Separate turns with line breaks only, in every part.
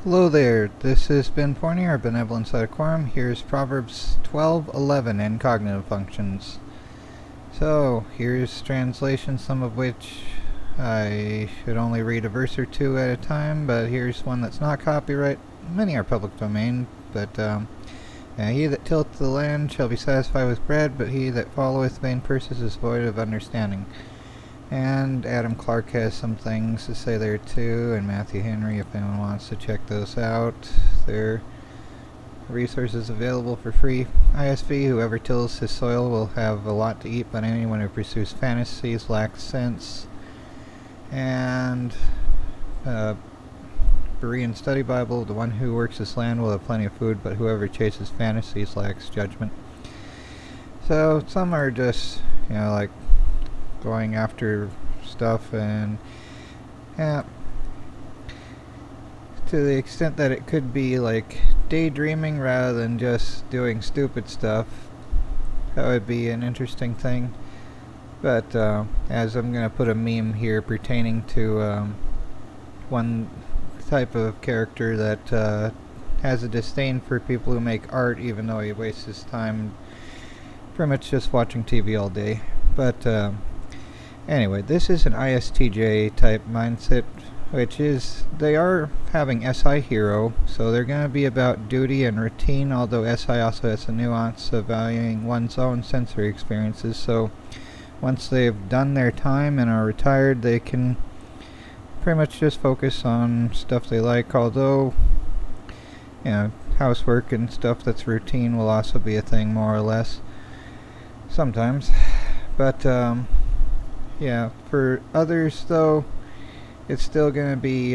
Hello there, this has been Pointy, our benevolent Quorum. Here's Proverbs 12:11 in cognitive functions. So, here's translation, some of which I should only read a verse or two at a time, but here's one that's not copyright. Many are public domain, but he that tilleth the land shall be satisfied with bread, but he that followeth vain purses is void of understanding. And Adam Clark has some things to say there too, and Matthew Henry, if anyone wants to check those out. There are resources available for free. ISV, whoever tills his soil will have a lot to eat, but anyone who pursues fantasies lacks sense. And Berean Study Bible, the one who works his land will have plenty of food, but whoever chases fantasies lacks judgment. So some are just, like going after stuff, and to the extent that it could be like daydreaming rather than just doing stupid stuff, that would be an interesting thing. But as I'm going to put a meme here pertaining to one type of character that has a disdain for people who make art, even though he wastes his time pretty much just watching TV all day. But anyway, this is an ISTJ type mindset, which is, they are having SI hero, so they're going to be about duty and routine, although SI also has a nuance of valuing one's own sensory experiences. So once they've done their time and are retired, they can pretty much just focus on stuff they like, although housework and stuff that's routine will also be a thing, more or less, sometimes. But for others, though, it's still going to be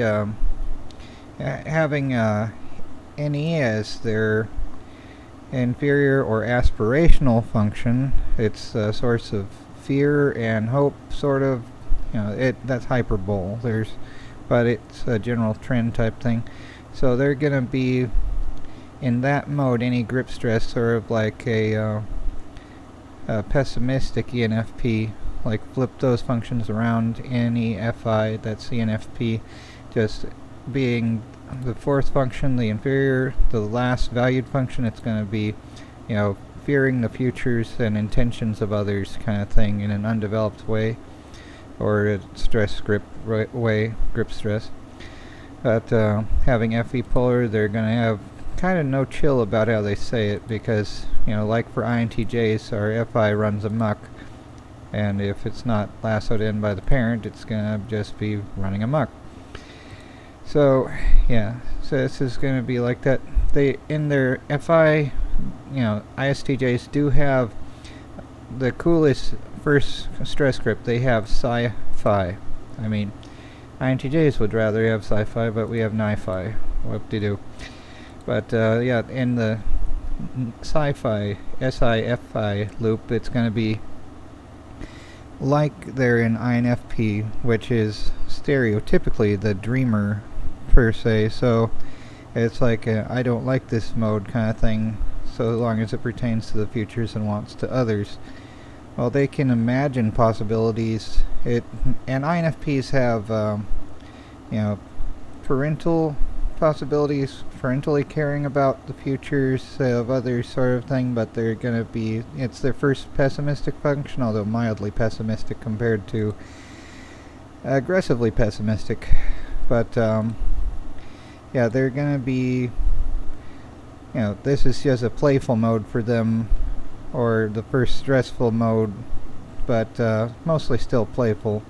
having NE as their inferior or aspirational function. It's a source of fear and hope, sort of. That's hyperbole. But it's a general trend type thing. So they're going to be in that mode. Any grip stress, sort of like a pessimistic ENFP. Like flip those functions around, NEFI, that's ENFP, just being the fourth function, the inferior, the last valued function. It's going to be, fearing the futures and intentions of others kind of thing in an undeveloped way, or a stress grip way, grip stress. But having FE polar, they're going to have kind of no chill about how they say it, because, like for INTJs, our FI runs amok. And if it's not lassoed in by the parent, it's going to just be running amok. So this is going to be like that. They, in their FI, ISTJs do have the coolest first stress grip. They have sci-fi. I mean, INTJs would rather have sci-fi, but we have ni-fi. Whoop-de-doo. But in the sci-fi, SIFI loop, it's going to be like they're in INFP, which is stereotypically the dreamer per se. So it's like I don't like this mode kind of thing, so long as it pertains to the futures and wants to others. Well, they can imagine possibilities. And INFPs have parental possibilities, parentally caring about the futures of others, sort of thing, but they're going to be, it's their first pessimistic function, although mildly pessimistic compared to aggressively pessimistic. But they're going to be, this is just a playful mode for them, or the first stressful mode, but mostly still playful.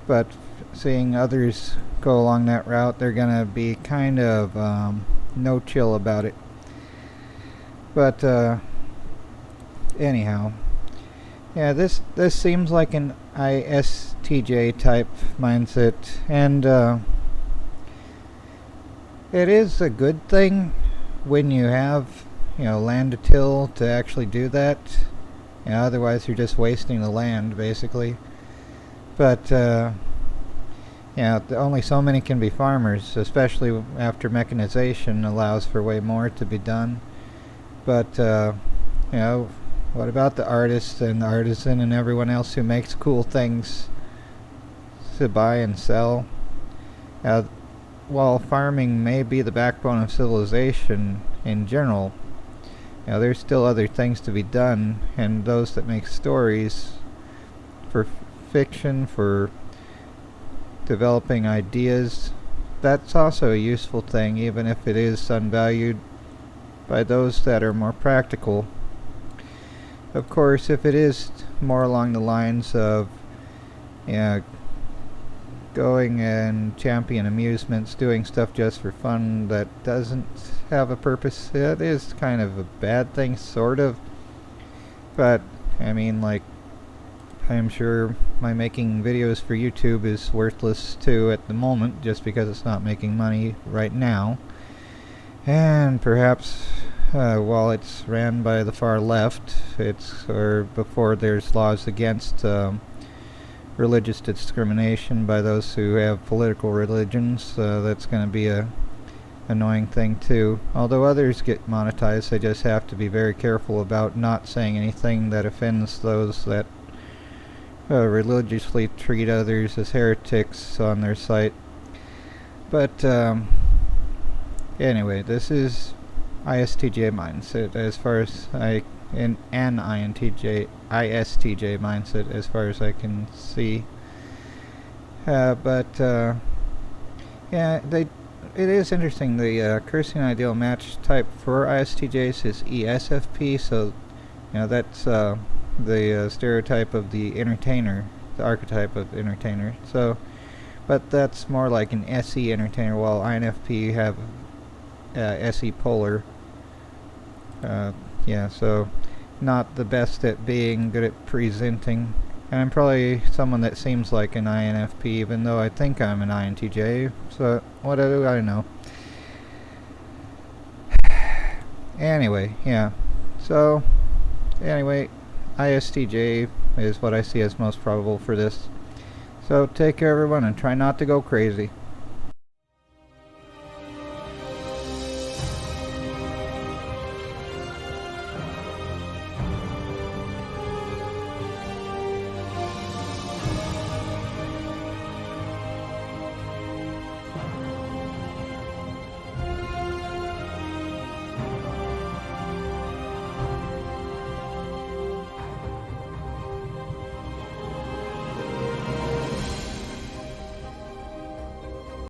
But seeing others go along that route, they're going to be kind of no chill about it. But anyhow, this seems like an ISTJ type mindset, and it is a good thing when you have land to till to actually do that. Otherwise you're just wasting the land, basically. But only so many can be farmers, especially after mechanization allows for way more to be done. But what about the artist and the artisan and everyone else who makes cool things to buy and sell? while farming may be the backbone of civilization in general, there's still other things to be done, and those that make stories for fiction, for developing ideas, that's also a useful thing, even if it is unvalued by those that are more practical. Of course, if it is more along the lines of going and champion amusements, doing stuff just for fun that doesn't have a purpose, it is kind of a bad thing, sort of. But, I mean, like, I'm sure my making videos for YouTube is worthless too at the moment, just because it's not making money right now. And perhaps while it's ran by the far left, or before there's laws against religious discrimination by those who have political religions, that's going to be a annoying thing too. Although others get monetized, they just have to be very careful about not saying anything that offends those that religiously treat others as heretics on their site. But anyway, this is ISTJ mindset as far as an ISTJ mindset as far as I can see. It is interesting. The cursing ideal match type for ISTJs is ESFP, so that's the stereotype of the entertainer, the archetype of entertainer. So, but that's more like an SE entertainer, while INFP have SE polar. So not the best at being good at presenting. And I'm probably someone that seems like an INFP, even though I think I'm an INTJ. So what do I know? Anyway, So anyway, ISTJ is what I see as most probable for this. So take care, everyone, and try not to go crazy.